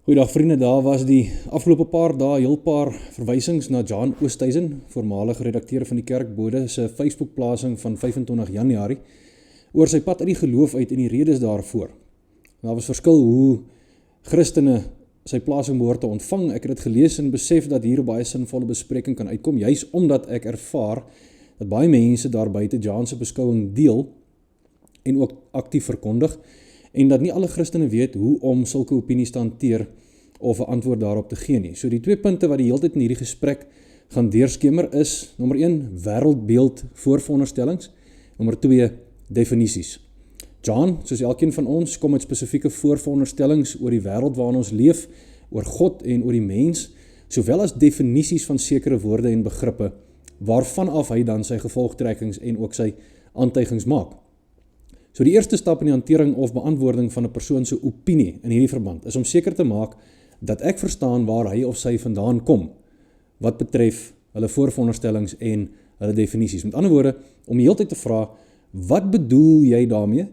Goeiedag vriende, daar was die afgelope paar dae heel paar verwysings na John Oosthuizen, voormalige redakteur van die Kerkbode, se Facebook-plasing van 25 Januarie, oor sy pad uit die geloof uit en die redes daarvoor. Daar was verskil hoe Christene sy plasing behoort te ontvang. Ek het dit gelees en besef dat hier 'n baie sinvolle bespreking kan uitkom, juis omdat ek ervaar dat baie mense daar buite John se beskouing deel en ook aktief verkondig, en dat nie alle Christene weet hoe om sulke opinies te hanteer of 'n antwoord daarop te gee nie. So die twee punte wat die hele tyd in hierdie gesprek gaan deurskemer is, nommer 1, wêreldbeeld voorveronderstellings, nommer 2, definisies. John, soos elkeen van ons, kom met spesifieke voorveronderstellings oor die wêreld waarin ons leef, oor God en oor die mens, sowel as definisies van sekere woorde en begrippe, waarvan af hy dan sy gevolgtrekkings en ook sy aantuigings maak. So die eerste stap in die hantering of beantwoording van 'n persoon se opinie in hierdie verband is om seker te maak dat ek verstaan waar hy of sy vandaan kom, wat betref hulle voorveronderstellings en hulle definisies. Met ander woorde, om die hele tyd te vra, wat bedoel jy daarmee,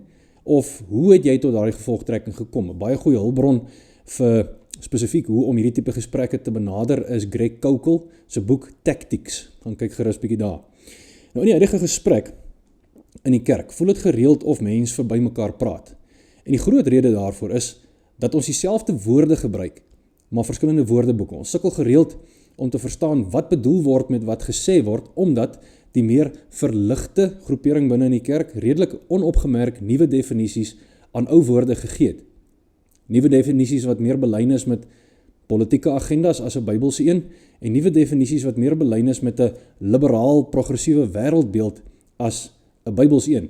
of hoe het jy tot daardie gevolgtrekking gekom? 'n Baie goeie hulpbron vir spesifiek hoe om hierdie tipe gesprekke te benader is Greg Koukl se boek Tactics. Gaan kyk gerus bietjie daar. Nou in die huidige gesprek in die kerk voel dit gereeld of mens verby mekaar praat. En die groot rede daarvoor is dat ons dieselfde woorde gebruik, maar verskillende woordeboeke. Ons sukkel gereeld om te verstaan wat bedoel word met wat gesê word, omdat die meer verligte groepering binne in die kerk redelik onopgemerk nuwe definisies aan ou woorde gegee het. Nuwe definisies wat meer belyn is met politieke agendas as 'n Bybelse een, en nuwe definisies wat meer belyn is met 'n liberaal progressiewe wêreldbeeld as 'n Bybelse een.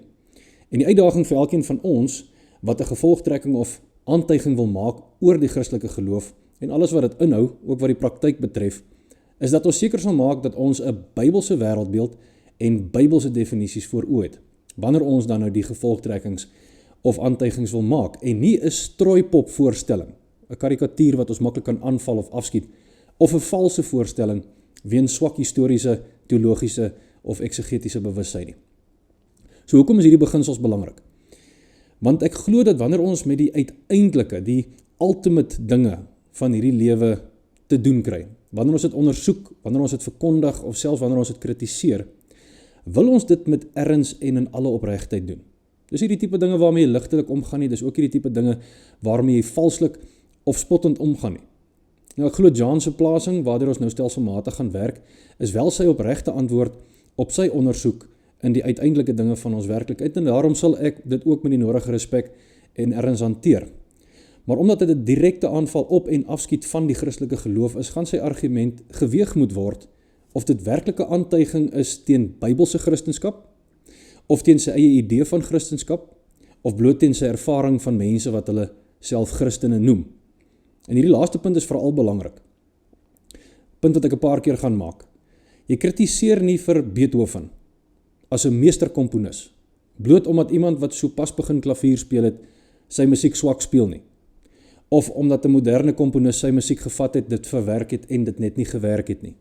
En die uitdaging vir elkeen van ons wat 'n gevolgtrekking of aantuiging wil maak oor die Christelike geloof en alles wat dit inhou, ook wat die praktyk betref, is dat ons seker sal maak dat ons 'n Bybelse wêreldbeeld en Bybelse definisies voor oë het, wanneer ons dan nou die gevolgtrekkings of aantuigings wil maak, en nie 'n strooipop voorstelling, 'n karikatuur wat ons maklik kan aanval of afskiet, of 'n valse voorstelling weens swak historiese, teologiese of eksegetiese bewussyn nie. So hoekom is hierdie beginsels belangrik? Want ek glo dat wanneer ons met die uiteindelike, die ultimate dinge van hierdie lewe te doen kry, wanneer ons dit ondersoek, wanneer ons dit verkondig of selfs wanneer ons dit kritiseer, wil ons dit met erns en in alle opregtheid doen. Dis hierdie tipe dinge waarmee jy ligtelik omgaan nie, dis ook hierdie tipe dinge waarmee jy valslik of spottend omgaan nie. Nou ek glo John se plasing, waardeur ons nou stelselmatig gaan werk, is wel sy opregte antwoord op sy ondersoek in die uiteindelike dinge van ons werklikheid, en daarom sal ek dit ook met die nodige respek en erns hanteer. Maar omdat dit 'n direkte aanval op en afskiet van die Christelike geloof is, gaan sy argument geweeg moet word of dit werklike aantuiging is teen Bybelse Christendom, of teen sy eie idee van Christendom, of bloot teen sy ervaring van mense wat hulle self Christene noem. En hierdie laaste punt is veral belangrik. Punt wat ek 'n paar keer gaan maak. Jy kritiseer nie vir Beethoven as 'n meesterkomponis, bloot omdat iemand wat so pas begin klavier speel het, sy musiek swak speel nie. Of omdat 'n moderne komponis sy musiek gevat het, dit verwerk het en dit net nie gewerk het nie.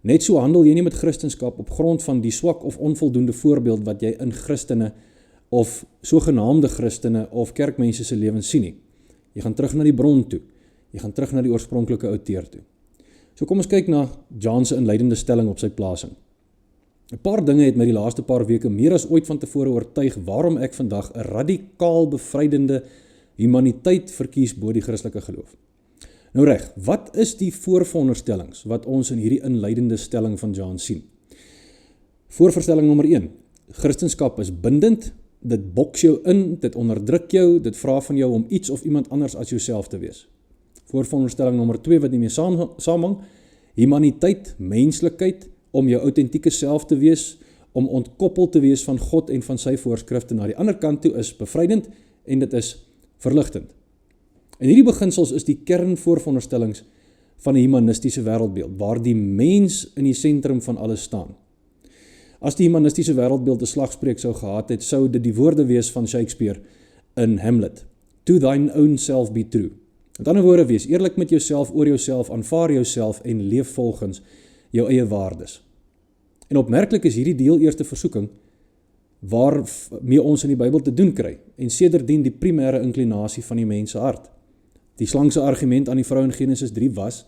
Net so handel jy nie met Christendom op grond van die swak of onvoldoende voorbeeld wat jy in Christene of sogenaamde Christene of kerkmense se lewens sien nie. Jy gaan terug na die bron toe. Jy gaan terug na die oorspronklike outeur toe. So kom ons kyk na John se inleidende stelling op sy plasing. 'n Paar dinge het my die laaste paar weke meer as ooit van tevore oortuig waarom ek vandag 'n radikaal bevrydende humaniteit verkies bo die Christelike geloof. Nou reg, wat is die voorveronderstellings wat ons in hierdie inleidende stelling van John sien? Voorverstelling nommer 1. Christendom is bindend, dit boks jou in, dit onderdruk jou, dit vra van jou om iets of iemand anders as jouself te wees. Voorveronderstelling nommer 2 wat hiermee saamhang, humaniteit, menslikheid, om jou autentieke self te wees, om ontkoppel te wees van God en van sy voorskrifte na die ander kant toe is bevrydend en dit is verligtend. En hierdie beginsels is die kernvoorveronderstellings van 'n humanistiese wêreldbeeld, waar die mens in die sentrum van alles staan. As die humanistiese wêreldbeeld 'n slagspreuk sou gehad het, sou dit die woorde wees van Shakespeare in Hamlet. To thine own self be true. Met ander woorde, wees eerlik met jouself, oor jouself, aanvaar jouself en leef volgens jou eie waardes. En opmerklik is hierdie die heel eerste versoeking waarmee ons in die Bybel te doen kry, en sedertdien die primêre inklinasie van die mens se hart. Die slang se argument aan die vrou in Genesis 3 was,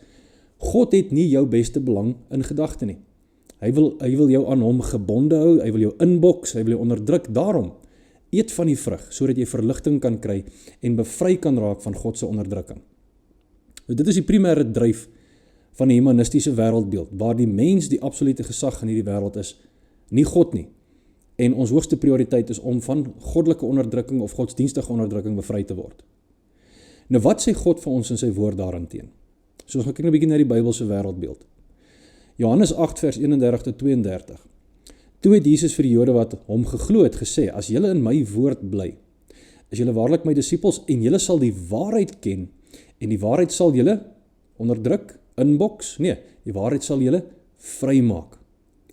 God het nie jou beste belang in gedagte nie. Hy wil jou aan hom gebonde hou, hy wil jou inboks, hy wil jou onderdruk. Daarom, eet van die vrug, sodat jy verligting kan kry en bevry kan raak van God se onderdrukking. Nou, dit is die primêre dryf van die humanistiese wêreldbeeld, waar die mens die absolute gesag in hierdie wêreld is, nie God nie. En ons hoogste prioriteit is om van goddelike onderdrukking of godsdienstige onderdrukking bevry te word. Nou wat sê God vir ons in sy woord daarinteen? So ons gaan kyk 'n bietjie na die Bybelse wêreldbeeld. Johannes 8 vers 31 tot 32. Toe het Jesus vir die Jode wat hom geglo het gesê, as julle in my woord bly, is julle waarlik my disippels en julle sal die waarheid ken en die waarheid sal julle onderdruk, inboks? Nee, die waarheid sal julle vrymaak.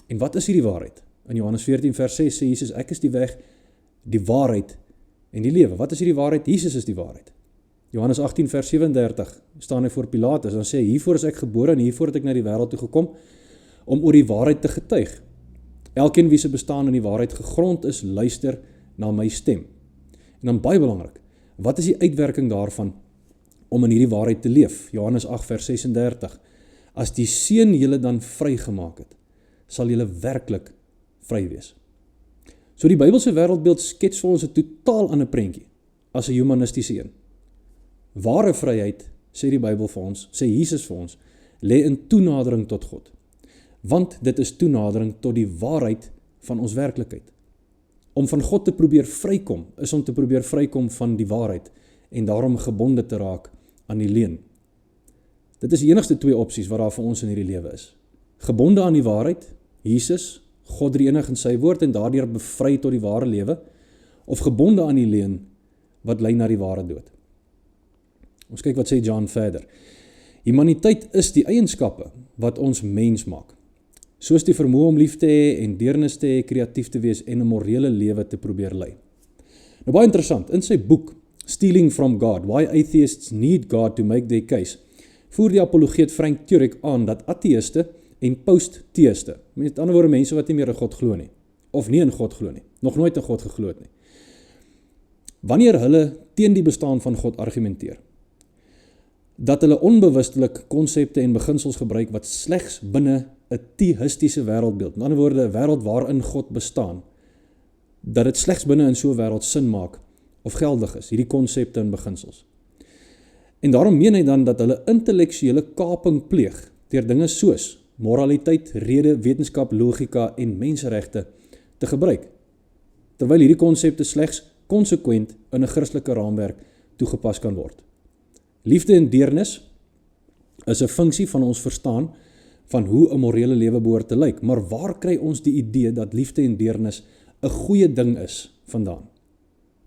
En wat is hierdie waarheid? In Johannes 14 vers 6 sê Jesus, ek is die weg, die waarheid en die lewe. Wat is hierdie waarheid? Jesus is die waarheid. Johannes 18 vers 37 staan hy voor Pilatus en sê, hiervoor is ek gebore en hiervoor het ek na die wêreld toe gekom om oor die waarheid te getuig. Elkeen wie se bestaan in die waarheid gegrond is, luister na my stem. En dan baie belangrik, wat is die uitwerking daarvan om in hierdie waarheid te leef? Johannes 8 vers 36. As die Seun julle dan vrygemaak het, sal julle werklik vry wees. So die Bybelse wêreldbeeld skets vir ons 'n totaal ander prentjie as 'n humanistiese een. Ware vryheid, sê die Bybel vir ons, sê Jesus vir ons, lê in toenadering tot God. Want dit is toenadering tot die waarheid van ons werklikheid. Om van God te probeer vrykom, is om te probeer vrykom van die waarheid en daarom gebonde te raak aan die leuen. Dit is die enigste twee opsies wat daar vir ons in hierdie lewe is. Gebonde aan die waarheid, Jesus, God drie-enig in sy woord en daardeur bevry tot die ware lewe, of gebonde aan die leuen wat lei na die ware dood. Ons kyk wat sê John verder. Humaniteit is die eienskappe wat ons mens maak. Soos die vermoë om lief te hê en deernis te hê, kreatief te wees en 'n morele lewe te probeer lei. Nou baie interessant, in sy boek Stealing from God, Why Atheists Need God to Make Their Case, voer die apologeet Frank Turek aan dat ateïste en post-theïste, met ander woorde mense wat nie meer in God glo nie, of nie in God glo nie, nog nooit in God geglo het nie, wanneer hulle teen die bestaan van God argumenteer, dat hulle onbewustelik konsepte en beginsels gebruik wat slegs binne 'n theïstiese wêreldbeeld, met ander woorde 'n wêreld waarin God bestaan, dat dit slegs binne in so 'n wêreld sin maak of geldig is, hierdie konsepte en beginsels. En daarom meen hy dan dat hulle intellektuele kaping pleeg deur dinge soos moraliteit, rede, wetenskap, logika en menseregte te gebruik, terwyl hierdie konsepte slegs konsekwent in 'n Christelike raamwerk toegepas kan word. Liefde en deernis is 'n funksie van ons verstaan van hoe 'n morele lewe behoort te lyk, maar waar kry ons die idee dat liefde en deernis 'n goeie ding is vandaan?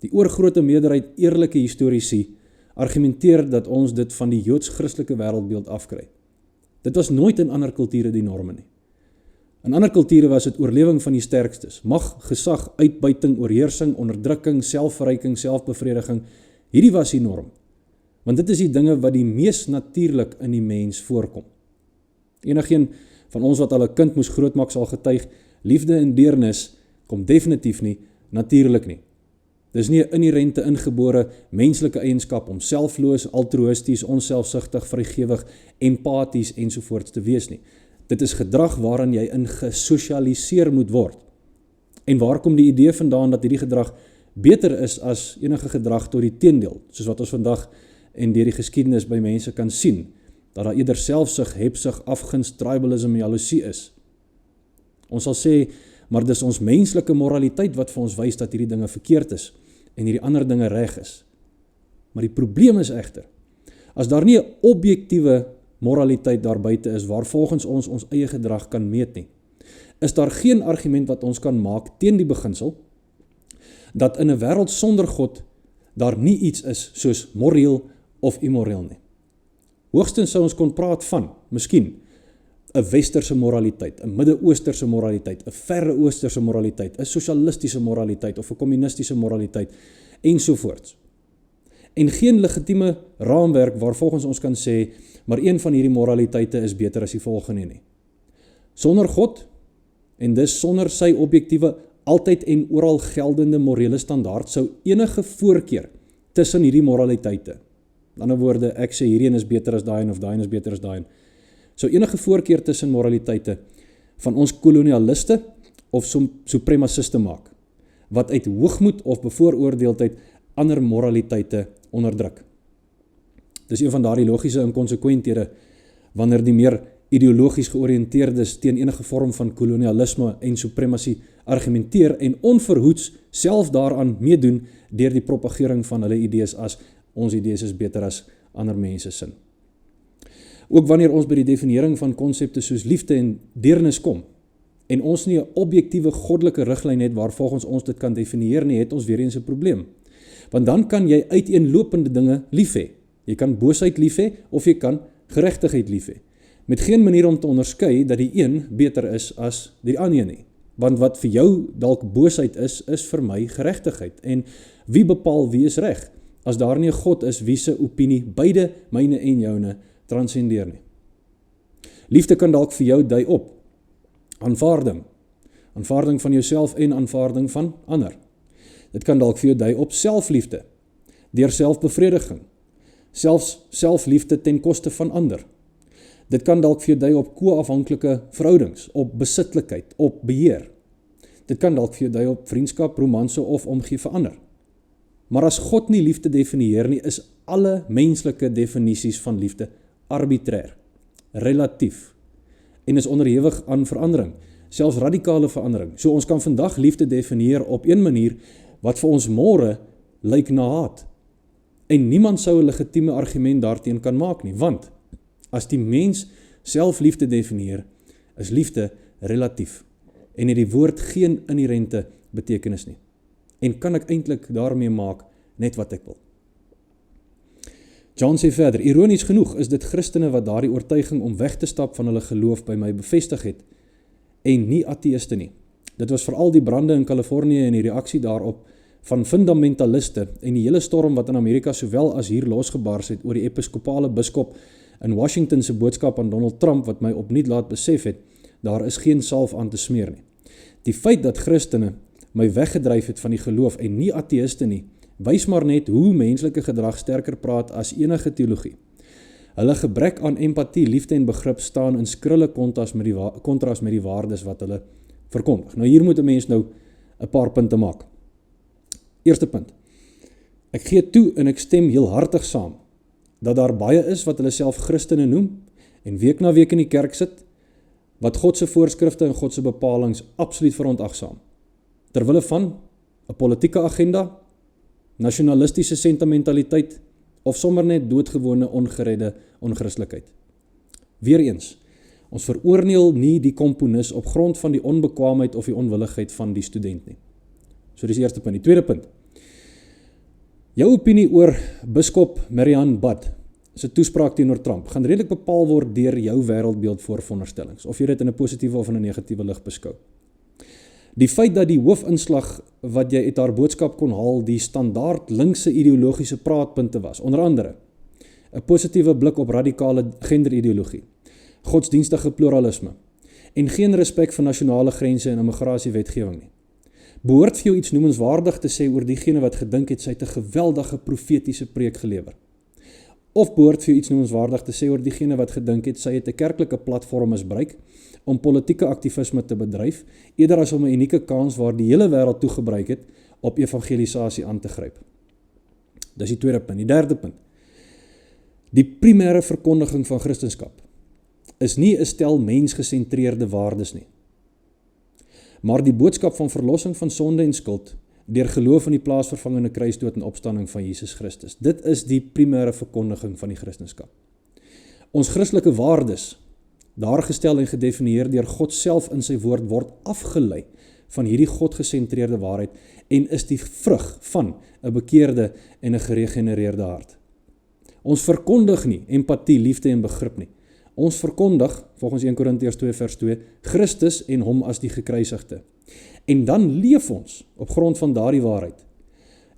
Die oorgrote meerderheid eerlike historiese argumenteer dat ons dit van die Joods-Christelike wêreldbeeld afkry. Dit was nooit in ander kulture die norme nie. In ander kulture was dit oorlewing van die sterkstes, mag, gesag, uitbuiting, oorheersing, onderdrukking, selfverryking, selfbevrediging. Hierdie was die norm. Want dit is die dinge wat die mees natuurlik in die mens voorkom. Enigeen van ons wat al 'n kind moes grootmaak sal getuig, liefde en deernis kom definitief nie natuurlik nie. Dis nie 'n inherente ingebore menslike eienskap om selfloos, altruïsties, onselfsugtig, vrygewig, empaties ensovoorts te wees nie. Dit is gedrag waarin jy in gesosialiseer moet word. En waar kom die idee vandaan dat hierdie gedrag beter is as enige gedrag tot die teendeel, soos wat ons vandag en deur die geskiedenis by mense kan sien, dat daar eerder selfsug, hebsug, afguns, tribalism, jaloesie is. Ons sal sê, maar dis ons menslike moraliteit wat vir ons wys dat hierdie dinge verkeerd is en hierdie ander dinge reg is. Maar die probleem is egter, as daar nie 'n objektiewe moraliteit daar buite is waar volgens ons eie gedrag kan meet nie, is daar geen argument wat ons kan maak teen die beginsel dat in 'n wêreld sonder God daar nie iets is soos moreel of immoreel nie. Hoogstens sou ons kon praat van, miskien, 'n westerse moraliteit, 'n Midde-Oosterse moraliteit, 'n Verre Oosterse moraliteit, 'n sosialistiese moraliteit of 'n kommunistiese moraliteit ensovoorts. En geen legitieme raamwerk waar volgens ons kan sê, maar een van hierdie moraliteite is beter as die volgende nie. Sonder God, en dus sonder sy objektiewe, altyd en oral geldende morele standaard, sou enige voorkeur tussen hierdie moraliteite, In ander woorde, ek sê hierdie is beter as daai of daai is beter as daai. So enige voorkeur tussen moraliteite van ons kolonialiste of supremaciste maak, wat uit hoogmoed of bevooroordeeldheid ander moraliteite onderdruk. Dis een van daardie logiese inkonsekwenthede wanneer die meer ideologies georiënteerdes teen enige vorm van kolonialisme en supremasie argumenteer en onverhoeds self daaraan meedoen deur die propagering van hulle idees as ons idees is beter as ander mense sin. Ook wanneer ons by die definering van konsepte soos liefde en deernis kom en ons nie 'n objektiewe goddelike riglyn het waarvolgens ons dit kan definieer nie, het ons weer eens 'n probleem. Want dan kan jy uiteenlopende dinge lief hê. Jy kan boosheid lief hê of jy kan geregtigheid lief hê. Met geen manier om te onderskei dat die een beter is as die ander nie. Want wat vir jou dalk boosheid is vir my geregtigheid. En wie bepaal wie is reg? As daar nie 'n God is wie se opinie beide myne en joune transcendeer nie. Liefde kan dalk vir jou dui op aanvaarding. Aanvaarding van jouself en aanvaarding van ander. Dit kan dalk vir jou dui op selfliefde, deur selfbevrediging, selfs selfliefde ten koste van ander. Dit kan dalk vir jou dui op ko-afhanklike verhoudings, op besitlikheid, op beheer. Dit kan dalk vir jou dui op vriendskap, romanse of omgee vir ander. Maar as God nie liefde definieer nie, is alle menslike definisies van liefde arbitrair, relatief en is onderhewig aan verandering, selfs radikale verandering. So ons kan vandag liefde definieer op een manier wat vir ons môre lyk na haat. En niemand sou 'n legitieme argument daarteen kan maak nie, want as die mens self liefde definieer, is liefde relatief en het die woord geen inherente betekenis nie. En kan ek eintlik daarmee maak net wat ek wil. John sê verder, ironies genoeg is dit Christene wat daardie oortuiging om weg te stap van hulle geloof by my bevestig het, en nie ateïste nie. Dit was veral die brande in Kalifornië en die reaksie daarop van fundamentaliste en die hele storm wat in Amerika sowel as hier losgebars het oor die episkopale biskop in Washington se boodskap aan Donald Trump wat my opnuut laat besef het, daar is geen salf aan te smeer nie. Die feit dat Christene my weggedryf het van die geloof en nie ateïste nie, wys maar net hoe menslike gedrag sterker praat as enige teologie. Hulle gebrek aan empatie, liefde en begrip staan in skrille kontras met die waardes wat hulle verkondig. Nou hier moet 'n mens nou 'n paar punte maak. Eerste punt. Ek gee toe en ek stem heel hartig saam dat daar baie is wat hulle self Christene noem en week na week in die kerk sit wat God se voorskrifte en God se bepalinge absoluut verontagsaam. Terwille van 'n politieke agenda, nasionalistiese sentimentaliteit of sommer net doodgewone ongeredde onchristelikheid. Weereens, ons veroordeel nie die komponis op grond van die onbekwaamheid of die onwilligheid van die student nie. So dis die eerste punt. Die tweede punt. Jou opinie oor biskop Marianne Budd se toespraak teenoor Trump gaan redelik bepaal word deur jou wêreldbeeld vooronderstellings, of jy dit in 'n positiewe of in 'n negatiewe lig beskou. Die feit dat die hoofinslag wat jy uit haar boodskap kon haal, die standaard linkse ideologiese praatpunte was, onder andere 'n positiewe blik op radikale genderideologie, godsdienstige pluralisme en geen respek vir nasionale grense en immigrasiewetgewing nie. Behoort vir jou iets noemenswaardig te sê oor diegene wat gedink het sy het 'n geweldige profetiese preek gelewer? Of behoort vir jou iets noemenswaardig te sê oor diegene wat gedink het sy het 'n kerklike platform misbruik om politieke aktivisme te bedryf, eerder as om 'n unieke kans waar die hele wêreld toegebruik het op evangelisasie aan te gryp? Dis die tweede punt. Die derde punt. Die primêre verkondiging van Christendom is nie 'n stel mensgesentreerde waardes nie, maar die boodskap van verlossing van sonde en skuld deur geloof in die plaasvervangende kruisdood en opstanding van Jesus Christus. Dit is die primêre verkondiging van die Christendom. Ons Christelike waardes, daar gestel en gedefinieer deur God self in sy woord, word afgelei van hierdie God-gesentreerde waarheid en is die vrug van 'n bekeerde en 'n geregenereerde hart. Ons verkondig nie empatie, liefde en begrip nie. Ons verkondig, volgens 1 Korintiërs 2 vers 2, Christus en hom as die gekruisigde. En dan leef ons op grond van daardie waarheid.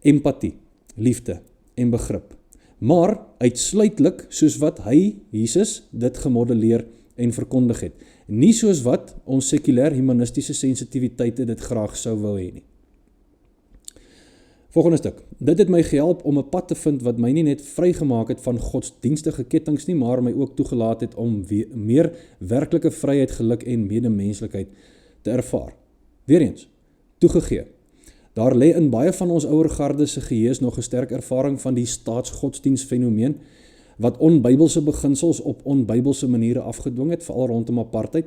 Empatie, liefde en begrip. Maar uitsluitlik soos wat hy, Jesus, dit gemodelleer en verkondig het. Nie soos wat ons sekulêr humanistiese sensitiwiteite dit graag sou wou hê nie. Volgende stuk. Dit het my gehelp om 'n pad te vind wat my nie net vrygemaak het van godsdienstige kettinge nie, maar my ook toegelaat het om meer werklike vryheid, geluk en medemenslikheid te ervaar. Weereens, toegegee. Daar lê in baie van ons ouer garde se geheue nog 'n sterk ervaring van die staatsgodsdienst fenomeen, wat onbybelse beginsels op onbybelse maniere afgedwing het, veral rondom apartheid.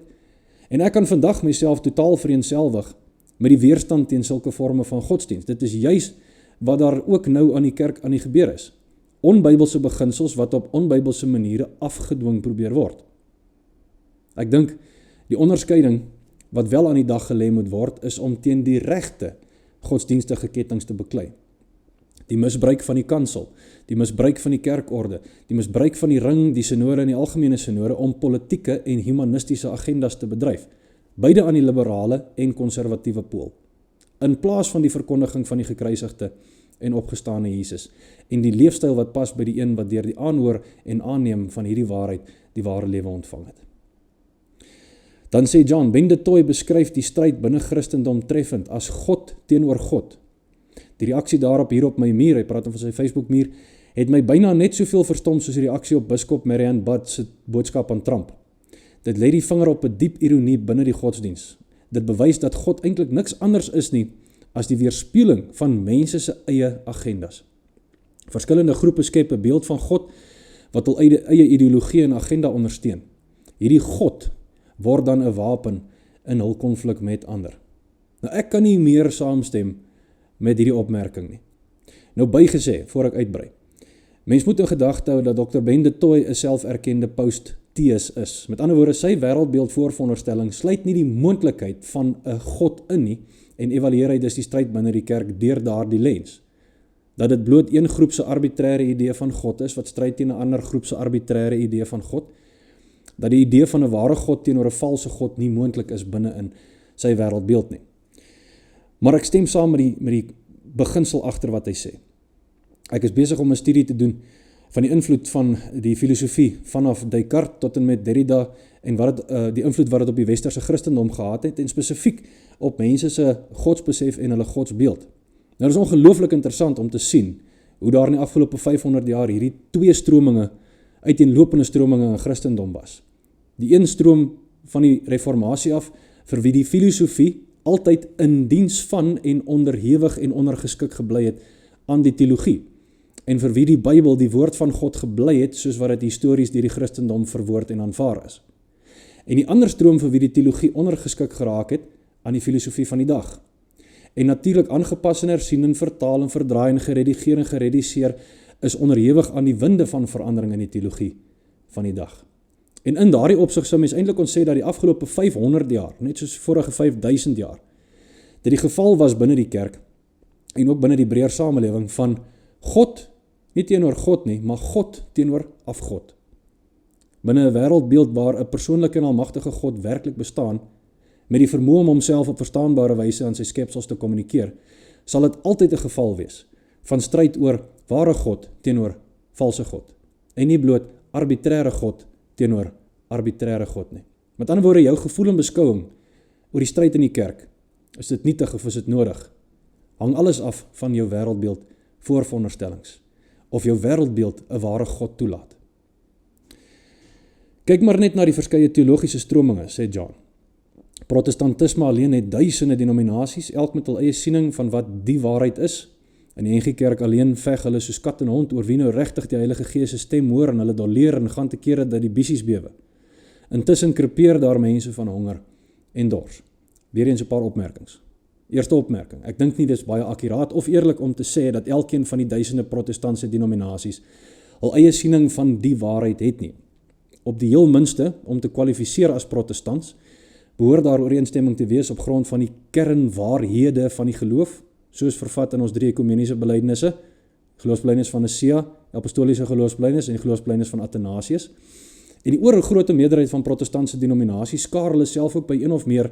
En ek kan vandag myself totaal vereenselwig met die weerstand teen sulke vorme van godsdienst. Dit is juis wat daar ook nou aan die kerk aan die gebeur is. Onbybelse beginsels wat op onbybelse maniere afgedwing probeer word. Ek dink die onderskeiding wat wel aan die dag gelê moet word, is om teen die regte godsdienstige kettinge te beklei. Die misbruik van die kansel, die misbruik van die kerkorde, die misbruik van die ring, die sinode en die algemene sinode om politieke en humanistiese agendas te bedryf, beide aan die liberale en konservatiewe pool, in plaas van die verkondiging van die gekruisigde en opgestane Jesus, en die leefstyl wat pas by die een wat deur die aanhoor en aanneem van hierdie waarheid die ware lewe ontvang het. Dan sê John, Ben de Toy beskryf die stryd binne Christendom treffend as God teenoor God. Die reaksie daarop hier op my muur, hy praat van sy Facebook muur, het my byna net soveel verstom soos die reaksie op biskop Marianne Budd se boodskap aan Trump. Dit lê die vinger op 'n diep ironie binne die godsdiens. Dit bewys dat God eintlik niks anders is nie as die weerspieëling van mense se eie agendas. Verskillende groepe skep 'n beeld van God wat hul eie ideologie en agenda ondersteun. Hierdie God word dan 'n wapen in hul konflik met ander. Nou ek kan nie meer saamstem met hierdie opmerking nie. Nou bygesê, voor ek uitbrei. Mens moet in gedagte hou dat Dr. Ben de Toy 'n selferkende post-theïs is. Met ander woorde, sy wêreldbeeld voorveronderstelling sluit nie die moontlikheid van 'n God in nie en evalueer hy dus die stryd binne die kerk deur daardie lens. Dat dit bloot een groep se arbitrære idee van God is wat stryd teen 'n ander groep se arbitrære idee van God. Dat die idee van 'n ware God teenoor 'n valse God nie moontlik is binne in sy wêreldbeeld nie. Maar ek stem saam met die beginsel agter wat hy sê. Ek is besig om 'n studie te doen van die invloed van die filosofie vanaf Descartes tot en met Derrida en die invloed wat dit op die westerse Christendom gehad het en spesifiek op mense se godsbesef en hulle godsbeeld. Nou is ongelooflik interessant om te sien hoe daar in die afgelope 500 jaar hierdie twee strominge, uiteenlopende strominge in Christendom was. Die een stroom van die reformatie af vir wie die filosofie altyd in diens van en onderhewig en ondergeskik gebly het aan die teologie en vir wie die Bybel die woord van God gebly het soos wat dit histories deur die Christendom verwoord en aanvaar is. En die ander stroom vir wie die teologie ondergeskik geraak het aan die filosofie van die dag. En natuurlik aangepas en hersien en vertaal en verdraai en geredigeer en gerediseer is onderhewig aan die winde van verandering in die teologie van die dag. En in daardie opsig sou mens eintlik kon sê dat die afgelope 500 jaar, net soos vorige 5000 jaar, dit die geval was binne die kerk en ook binne die breër samelewing van God, nie teenoor God nie, maar God teenoor afgod. Binne 'n wêreldbeeld waar 'n persoonlike en almagtige God werklik bestaan, met die vermoë om homself op verstaanbare wyse aan sy skepsels te kommunikeer, sal dit altyd 'n geval wees van stryd oor ware God teenoor valse God, en nie bloot arbitrære God teenoor arbitrære God nie. Met ander woorde, jou gevoel en beskouing oor die stryd in die kerk, is dit nietig of is dit nodig? Hang alles af van jou wêreldbeeld voorveronderstellings, of jou wêreldbeeld 'n ware God toelaat. Kyk maar net na die verskeie teologiese strominge, sê John. Protestantisme alleen het duisende denominasies, elk met hul eie siening van wat die waarheid is. In die NG Kerk alleen veg hulle soos kat en hond oor wie nou regtig die Heilige Gees se stem hoor en hulle doleer en gaan te kere dat die bissies bewe. Intussen krepeer daar mense van honger en dors. Weer eens 'n paar opmerkings. Eerste opmerking, ek dink nie dit is baie akkuraat of eerlik om te sê dat elkeen van die duisende protestantse denominasies hul eie siening van die waarheid het nie. Op die heel minste, om te kwalifiseer as protestants, behoort daar ooreenstemming te wees op grond van die kernwaarhede van die geloof, soos vervat in ons 3 ekumeniese belydenisse, geloofsbelydenis van Nicea, apostoliese geloofsbelydenis en geloofsbelydenis van Athanasius. En die oorgrote meerderheid van protestantse denominasies skaar hulle self ook by een of meer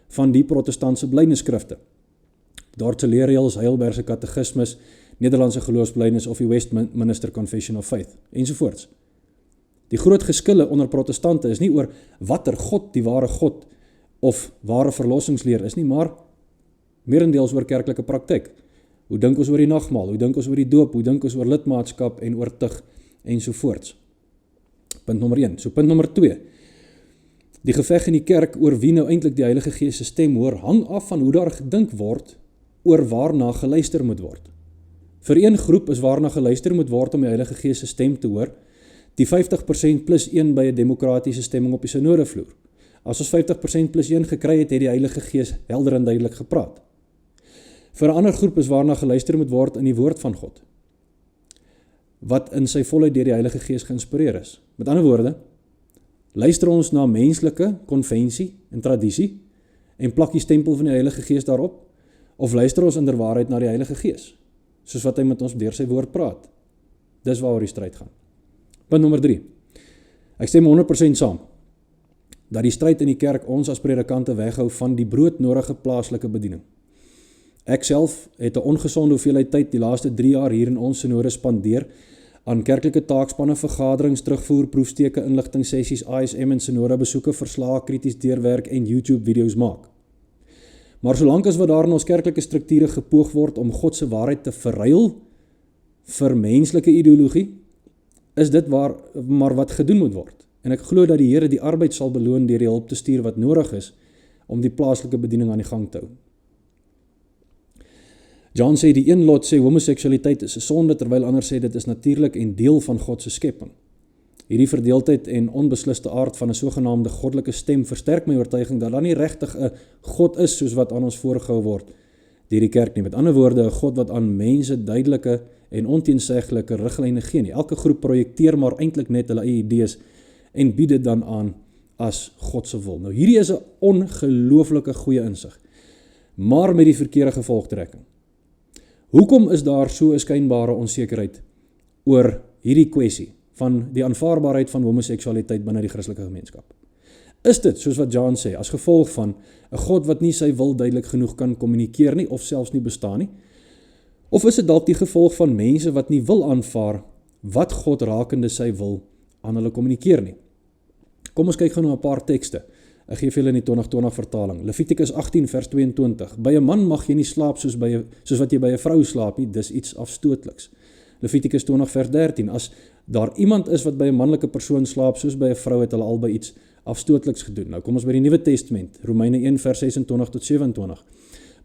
van die protestantse belydenisskrifte. Dortelieriels, Heidelbergse Katekismus, Nederlandse geloofsbelydenis of die Westminster Confession of Faith, ensovoorts. Die groot geskille onder protestante is nie oor watter God die ware God of ware verlossingsleer is nie, maar meerendeels oor kerklike praktyk, Hoe dink ons oor die nagmaal? Hoe dink ons oor die doop? Hoe dink ons oor lidmaatskap en oor tug ensovoorts? Punt nommer 1. So punt nommer 2. Die geveg in die kerk oor wie nou eintlik die Heilige Gees se stem hoor, hang af van hoe daar gedink word oor waarna geluister moet word. Vir een groep is waarna geluister moet word om die Heilige Gees se stem te hoor, die 50% plus 1 by 'n demokratiese stemming op die synodevloer. As ons 50% plus 1 gekry het, het die Heilige Gees helder en duidelik gepraat. Vir 'n ander groep is waarna geluister moet word in die woord van God, wat in sy volheid deur die Heilige Gees geïnspireer is. Met ander woorde, luister ons na menslike konvensie en tradisie en plak die stempel van die Heilige Gees daarop, of luister ons inderwaarheid na die Heilige Gees, soos wat hy met ons deur sy woord praat? Dis waaroor die stryd gaan. Punt nommer 3. Ek stem 100% saam dat die stryd in die kerk ons as predikante weghou van die broodnodige plaaslike bediening. Ek self het 'n ongesonde hoeveelheid tyd die laaste 3 jaar hier in ons synode spandeer aan kerklike taakspanne, vergaderings, terugvoer, proefsteke, inligtingsessies, ASM en synode besoeke, verslae, krities deurwerk en YouTube-video's maak. Maar solank as wat daar in ons kerklike strukture gepoog word om God se waarheid te verruil vir menslike ideologie, is dit maar wat gedoen moet word. En ek glo dat die Here die arbeid sal beloon deur die hulp te stuur wat nodig is om die plaaslike bediening aan die gang te hou. John sê die een lot sê homoseksualiteit is 'n sonde, terwyl ander sê dit is natuurlik en deel van God se skepping. Hierdie verdeeldheid en onbesliste aard van 'n sogenaamde goddelike stem versterk my oortuiging dat daar nie regtig 'n God is soos wat aan ons voorgehou word deur die kerk nie. Met ander woorde, 'n God wat aan mense duidelike en onteenseglike riglyne gee nie. Elke groep projekteer maar eintlik net hulle eie idees en bied dit dan aan as God se wil. Nou hierdie is 'n ongelooflike goeie insig, maar met die verkeerde gevolgtrekking. Hoekom is daar so 'n skynbare onsekerheid oor hierdie kwessie van die aanvaarbaarheid van homoseksualiteit binne die Christelike gemeenskap? Is dit, soos wat John sê, as gevolg van 'n God wat nie sy wil duidelik genoeg kan kommunikeer nie, of selfs nie bestaan nie? Of is dit dalk die gevolg van mense wat nie wil aanvaar wat God rakende sy wil aan hulle kommunikeer nie? Kom ons kyk gou na 'n paar tekste. Ek gee vir julle in die 2020 vertaling. Levitikus 18 vers 22. By 'n man mag jy nie slaap soos wat jy by 'n vrou slaap nie, dis iets afstootliks. Levitikus 20 vers 13. As daar iemand is wat by 'n manlike persoon slaap soos by 'n vrou, het hulle albei iets afstootliks gedoen. Nou kom ons by die Nuwe Testament, Romeine 1 vers 26 tot 27.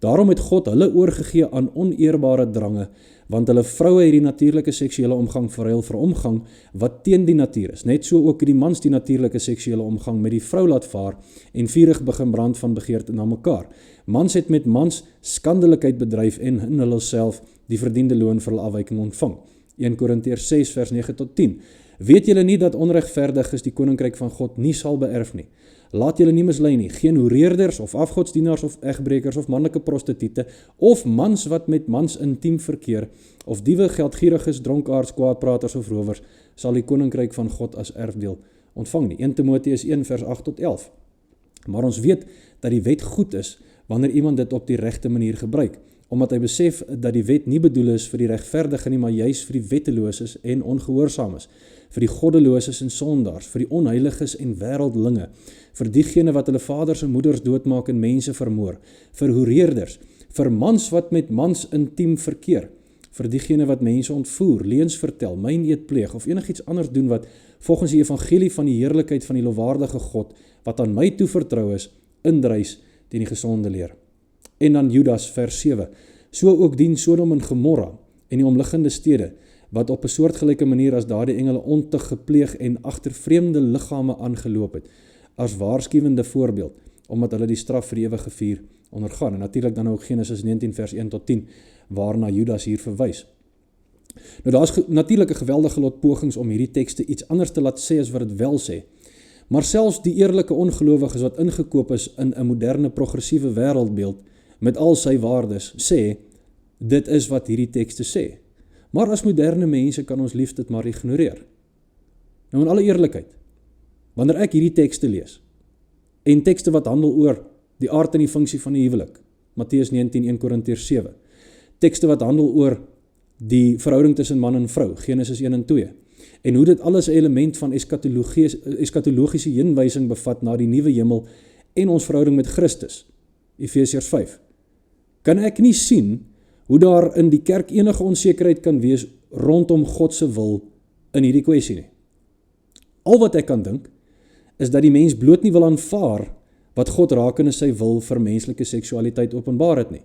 Daarom het God hulle oorgegee aan oneerbare drange, want hulle vroue het die natuurlike seksuele omgang verruil vir omgang wat teen die natuur is. Net so ook het die mans die natuurlike seksuele omgang met die vrou laat vaar en vurig begin brand van begeerte na mekaar. Mans het met mans skandelikheid bedryf en in hulle self die verdiende loon vir hulle afwyking ontvang. 1 Korintiërs 6 vers 9 tot 10. Weet julle nie dat onregverdiges die koninkryk van God nie sal beerf nie? Laat julle nie mislei nie, geen hoereerders of afgodsdienaars of egbrekers of manlike prostituie of mans wat met mans intiem verkeer of diewe, geldgieriges, dronkaards, kwaadpraters of rowers sal die koninkryk van God as erfdeel ontvang nie. 1 Timoteus 1 vers 8 tot 11. Maar ons weet dat die wet goed is wanneer iemand dit op die regte manier gebruik, omdat hy besef dat die wet nie bedoel is vir die regverdige nie, maar juis vir die wetteloses en ongehoorsaames, vir die goddeloses en sondaars, vir die onheiliges en wêreldlinge, vir diegene wat hulle vaders en moeders doodmaak en mense vermoor, vir hoereerders, vir mans wat met mans intiem verkeer, vir diegene wat mense ontvoer, leuns vertel, myneed pleeg of enigiets anders doen wat volgens die evangelie van die heerlikheid van die lofwaardige God wat aan my toevertrou is, indrys teen die gesonde leer. En dan Judas vers 7. So ook dien Sodom en Gomorra en die omliggende stede, wat op 'n soortgelyke manier as daardie engele ontug gepleeg en agter vreemde liggame aangeloop het, as waarskuwende voorbeeld, omdat hulle die straf vir die ewige vuur ondergaan. En natuurlik dan ook Genesis 19 vers 1 tot 10, waarna Judas hier verwys. Nou daar is natuurlik 'n geweldige lot pogings om hierdie tekste iets anders te laat sê as wat dit wel sê. Maar selfs die eerlike ongelowiges wat ingekoop is in 'n moderne progressiewe wêreldbeeld met al sy waardes, sê, dit is wat hierdie tekste sê. Maar as moderne mense kan ons liefst dit maar ignoreer. Nou in alle eerlikheid, wanneer ek hierdie tekste lees, en tekste wat handel oor die aard en die funksie van die huwelik, Matteus 19, 1 Korintiërs 7, tekste wat handel oor die verhouding tussen man en vrou, Genesis 1 en 2, en hoe dit alles 'n element van eskatologiese heenwysing bevat na die nuwe hemel en ons verhouding met Christus, Efesiërs 5, kan ek nie sien hoe daar in die kerk enige onsekerheid kan wees rondom God se wil in hierdie kwessie nie. Al wat ek kan dink, is dat die mens bloot nie wil aanvaar wat God rakende sy wil vir menslike seksualiteit openbaar het nie.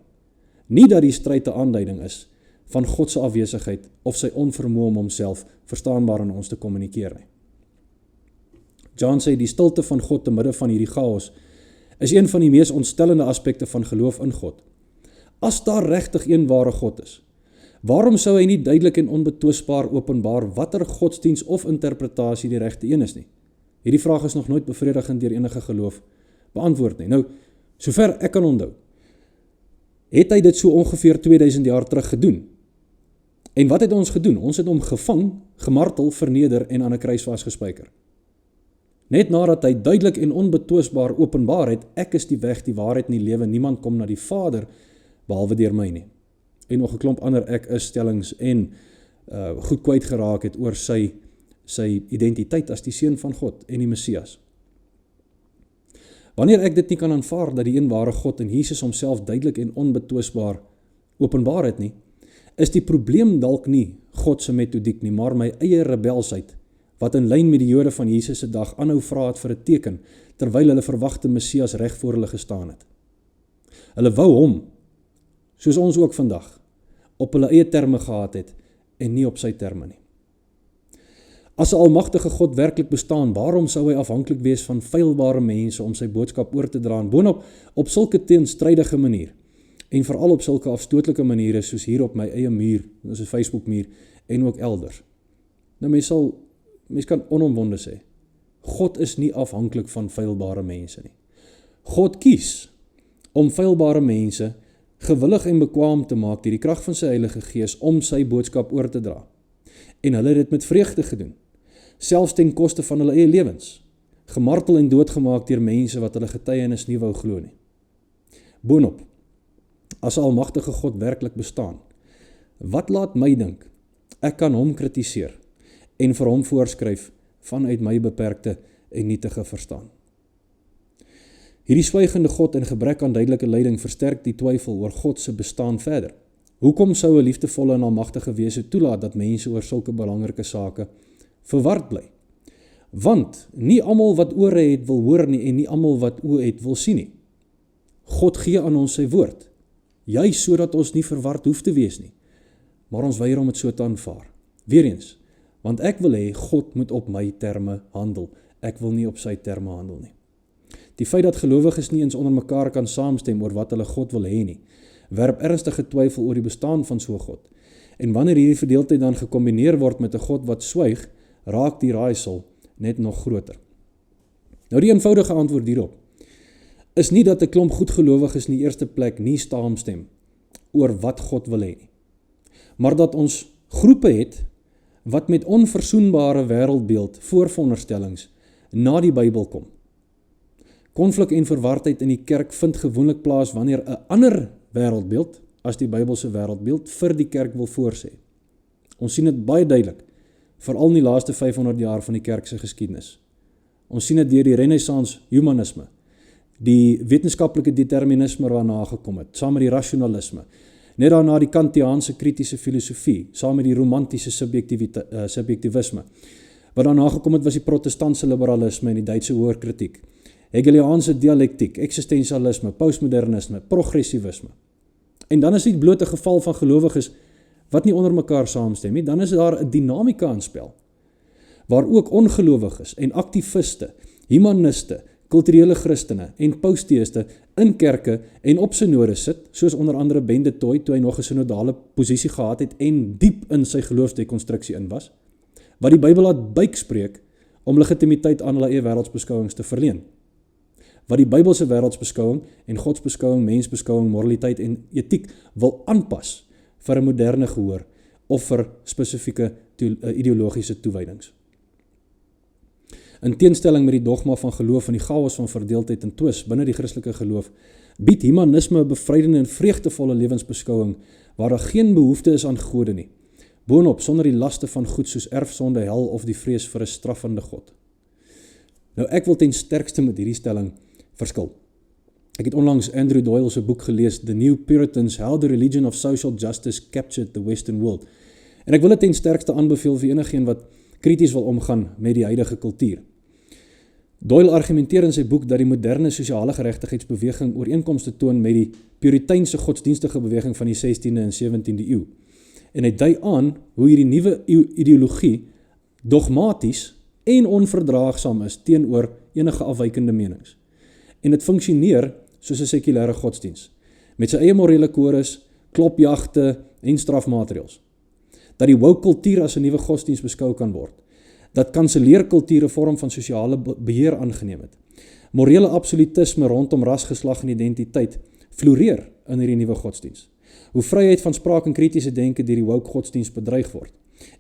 Nie dat die stryd 'n aanduiding is van God se afwesigheid of sy onvermoë om homself verstaanbaar aan ons te kommunikeer nie. John sê die stilte van God te midde van hierdie chaos is een van die mees ontstellende aspekte van geloof in God. As daar regtig een ware God is, waarom sou hy nie duidelik en onbetwisbaar openbaar watter godsdiens of interpretasie die regte een is nie? Hierdie vraag is nog nooit bevredigend deur enige geloof beantwoord nie. Nou, sover ek kan onthou, het hy dit so ongeveer 2000 jaar terug gedoen. En wat het ons gedoen? Ons het hom gevang, gemartel, verneder en aan 'n kruis vasgespijker. Net nadat hy duidelik en onbetwisbaar openbaar het, ek is die weg, die waarheid en die lewe, niemand kom na die Vader, behalwe deur my nie. En nog 'n klomp ander ek is stellings en goed kwyt geraak het oor sy identiteit as die seun van God en die Messias. Wanneer ek dit nie kan aanvaar dat die een ware God en Jesus homself duidelik en onbetwisbaar openbaar het nie, is die probleem dalk nie God se metodiek nie, maar my eie rebelsheid, wat in lyn met die Jode van Jesus se dag aanhou vra het vir 'n teken, terwyl hulle verwagte Messias reg voor hulle gestaan het. Hulle wou hom, soos ons ook vandag, op hulle eie terme gehad het, en nie op sy terme nie. As 'n almagtige God werklik bestaan, waarom sou hy afhanklik wees van feilbare mense om sy boodskap oor te dra, en boonop op sulke teenstrydige manier, en veral op sulke afstootlike maniere, soos hier op my eie muur, ons 'n Facebook muur, en ook elders. Nou mens kan onomwonde sê, God is nie afhanklik van feilbare mense nie. God kies om feilbare mense gewillig en bekwaam te maak deur die krag van sy Heilige Gees om sy boodskap oor te dra. En hulle het dit met vreugde gedoen, selfs ten koste van hulle eie lewens, gemartel en doodgemaak deur mense wat hulle getuienis nie wou glo nie. Boonop, as 'n almagtige God werklik bestaan, wat laat my dink, ek kan hom kritiseer en vir hom voorskryf vanuit my beperkte en nietige verstaan. Hierdie swygende God en gebrek aan duidelike leiding versterk die twyfel oor God se bestaan verder. Hoekom sou 'n liefdevolle en almagtige wese toelaat dat mense oor sulke belangrike sake verward bly? Want nie almal wat ore het wil hoor nie en nie almal wat oë het wil sien nie. God gee aan ons sy woord, juis sodat ons nie verward hoef te wees nie, maar ons weier om dit so te aanvaar. Weereens, want ek wil hê God moet op my terme handel, ek wil nie op sy terme handel nie. Die feit dat gelowiges nie eens onder mekaar kan saamstem oor wat hulle God wil hê nie, werp ernstige twyfel oor die bestaan van so 'n God. En wanneer hierdie verdeeldheid dan gekombineer word met 'n God wat swyg, raak die raaisel net nog groter. Nou die eenvoudige antwoord hierop is nie dat 'n klomp goedgelowiges in die eerste plek nie saamstem oor wat God wil hê nie, maar dat ons groepe het wat met onversoenbare wêreldbeeld voorveronderstellings na die Bybel kom. Konflik en verwardheid in die kerk vind gewoonlik plaas wanneer 'n ander wêreldbeeld as die Bybelse wêreldbeeld vir die kerk wil voorsê. Ons sien dit baie duidelik, veral in die laaste 500 jaar van die kerk se geskiedenis. Ons sien dit deur die Renaissance humanisme, die wetenskaplike determinisme waarna gekom het, saam met die rasionalisme, net daarna die Kantiaanse kritiese filosofie, saam met die romantiese subjektivisme. Wat daarna gekom het was die protestantse liberalisme en die Duitse hoërkritiek, Hegeliaanse dialektiek, eksistensialisme, postmodernisme, progressivisme. En dan is dit bloot 'n geval van gelowiges wat nie onder mekaar saamstem nie, dan is daar 'n dinamika in spel, waar ook ongelowiges en aktiviste, humaniste, kulturele Christene en posttheïste in kerke en op synode sit, soos onder andere Ben de Toy, toe hy nog 'n synodale posisie gehad het en diep in sy geloofsdekonstruksie in was, wat die Bybel laat buikspreek om legitimiteit aan hulle eie wêreldsbeskouings te verleen. Wat die Bybelse wêreldsbeskouing en godsbeskouing, mensbeskouing, moraliteit en etiek wil aanpas vir 'n moderne gehoor of vir spesifieke ideologiese toewydings. In teenstelling met die dogma van geloof en die chaos van verdeeldheid en twis binne die Christelike geloof, bied humanisme 'n bevrydende en vreugdevolle lewensbeskouing waar daar geen behoefte is aan gode nie, boonop sonder die laste van goed soos erfsonde, hel of die vrees vir 'n straffende God. Nou ek wil ten sterkste met hierdie stelling verskil. Ek het onlangs Andrew Doyle se boek gelees, The New Puritans, How the Religion of Social Justice Captured the Western World. En ek wil dit ten sterkste aanbeveel vir enigeen wat krities wil omgaan met die huidige kultuur. Doyle argumenteer in sy boek dat die moderne sosiale geregtigheidsbeweging ooreenkomste toon met die Puriteinse godsdienstige beweging van die 16de en 17de eeu. En hy dui aan hoe hierdie nuwe ideologie dogmaties en onverdraagsaam is teenoor enige afwykende menings. En dit funksioneer soos 'n sekulêre godsdiens, met sy eie morele kodes, klopjagte en strafmaatreëls. Dat die woke kultuur as 'n nuwe godsdiens beskou kan word. Dat kanseleerkultuur 'n vorm van sosiale beheer aangeneem het. Morele absolutisme rondom ras, geslag en identiteit floreer in hierdie nuwe godsdiens. Hoe vryheid van spraak en kritiese denke deur die woke godsdiens bedreig word.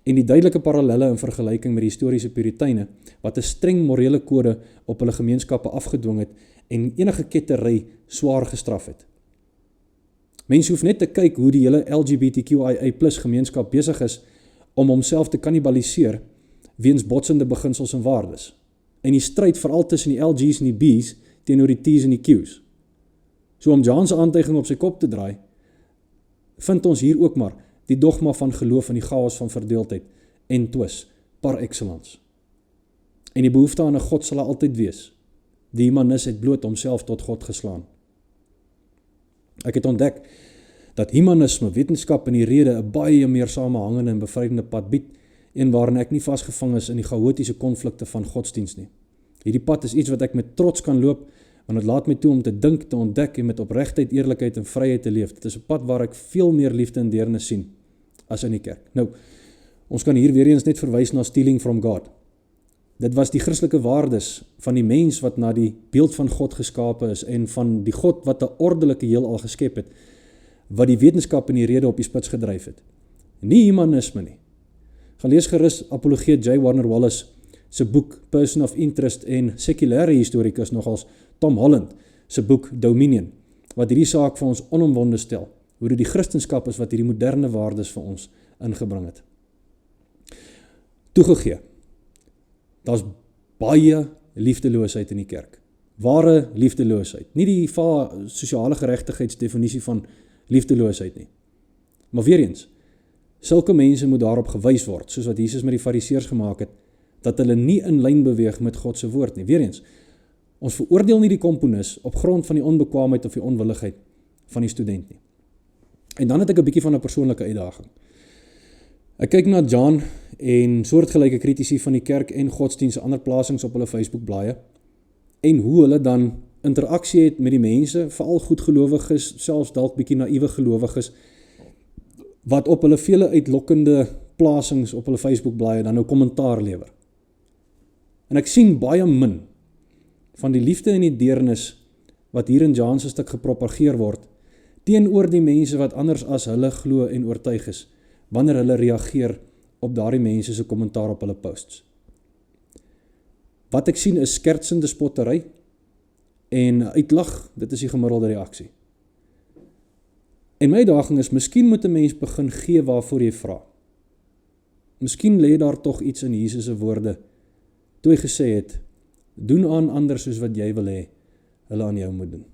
En die duidelike parallelle in vergelyking met die historiese Puriteine, wat 'n streng morele kode op hulle gemeenskappe afgedwing het en enige kettery swaar gestraf het. Mense hoef net te kyk hoe die hele LGBTQIA+ gemeenskap besig is om homself te kannibaliseer weens botsende beginsels en waardes. En die stryd veral tussen die LG's en die B's teenoor die T's en die Q's. So om John se aantuiging op sy kop te draai, vind ons hier ook maar die dogma van geloof in die chaos van verdeeldheid en twis par excellence. En die behoefte aan 'n God sal altyd wees. Die humanis het bloot homself tot God geslaan. Ek het ontdek dat humanisme, wetenskap en die rede 'n baie meer samehangende en bevrydende pad bied, een waarin ek nie vasgevang is in die chaotiese konflikte van godsdiens nie. Hierdie pad is iets wat ek met trots kan loop, want dit laat my toe om te dink, te ontdek en met opregtheid, eerlikheid en vryheid te leef. Dit is 'n pad waar ek veel meer liefde en deernis sien as in die kerk. Nou, ons kan hier weer eens net verwys na stealing from God. Dit was die Christelike waardes van die mens wat na die beeld van God geskape is en van die God wat 'n ordelike heelal geskep het, wat die wetenskap en die rede op die spits gedryf het. Nie humanisme nie. Gaan lees gerus apologeet J. Warner Wallace se boek Person of Interest en sekulêre historikus nogals Tom Holland se boek Dominion, wat hierdie saak vir ons onomwonde stel, hoe dit die Christenskap is wat hierdie moderne waardes vir ons ingebring het. Toegegee, daar's baie liefdeloosheid in die kerk. Ware liefdeloosheid. Nie die sosiale geregtigheidsdefinisie van liefdeloosheid nie. Maar weer eens, sulke mense moet daarop gewys word, soos wat Jesus met die Fariseërs gemaak het, dat hulle nie in lyn beweeg met God se woord nie. Weer eens, ons veroordeel nie die komponis op grond van die onbekwaamheid of die onwilligheid van die student nie. En dan het ek 'n bietjie van 'n persoonlike uitdaging. Ek kyk na John en soortgelyke kritici van die kerk en godsdienste ander plasings op hulle Facebook-blaaie en hoe hulle dan interaksie het met die mense, veral goedgelowiges, selfs dalk bietjie naïewe gelowiges, wat op hulle vele uitlokkende plasings op hulle Facebook-blaaie dan nou kommentaar lewer. En ek sien baie min van die liefde en die deernis wat hier in John se stuk gepropageer word teenoor die mense wat anders as hulle glo en oortuig is, wanneer hulle reageer op daardie mense se kommentaar op hulle posts. Wat ek sien is skertsende spottery en uitlag, dit is die gemiddelde reaksie. En my uitdaging is, miskien moet 'n mens begin gee waarvoor jy vra. Miskien lê daar tog iets in Jesus se woorde, toe hy gesê het, doen aan ander soos wat jy wil hê, hulle aan jou moet doen.